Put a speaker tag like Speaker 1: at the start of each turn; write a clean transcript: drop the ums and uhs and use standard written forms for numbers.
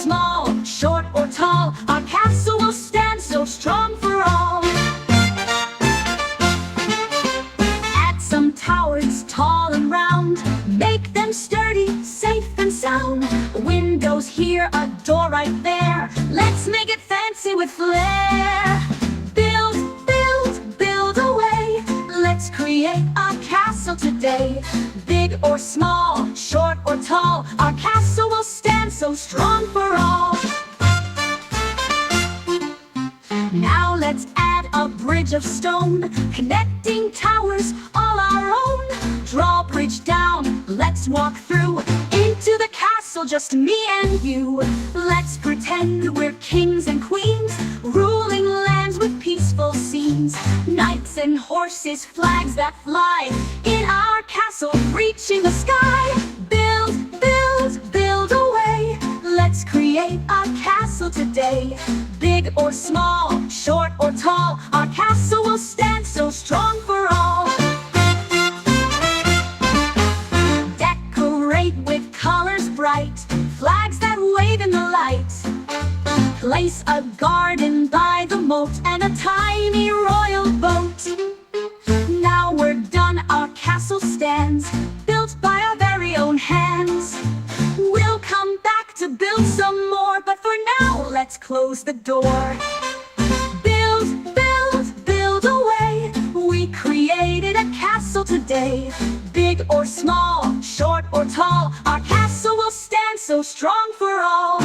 Speaker 1: small, short or tall, our castle will stand so strong for all. Add some towers tall and round, make them sturdy, safe and sound. Windows here, a door right there, let's make it fancy with flair. Build, build, build away, let's create a castle today. Big or small, short or tall, our castle will stand so strong for all. Now let's add a bridge of stone, connecting towers all our own. Draw bridge down, let's walk through, into the castle, just me and you. Let's pretend we're kings and queens, ruling lands with peaceful scenes. Knights and horses, flags that fly, in our castle reaching the sky. Build, build, build away, let's create a castle today. Big or small, short or tall, our castle will stand so strong for all. Decorate with colors bright, flags that wave in the light. Place a garden by the moat and a tiny royal boat. Now we're done, our castle stands, built by our very own hands. We'll come back to build some more, but for now, let's close the door. Build, build, build away, we created a castle today. Big or small, short or tall, our castle will stand so strong for all.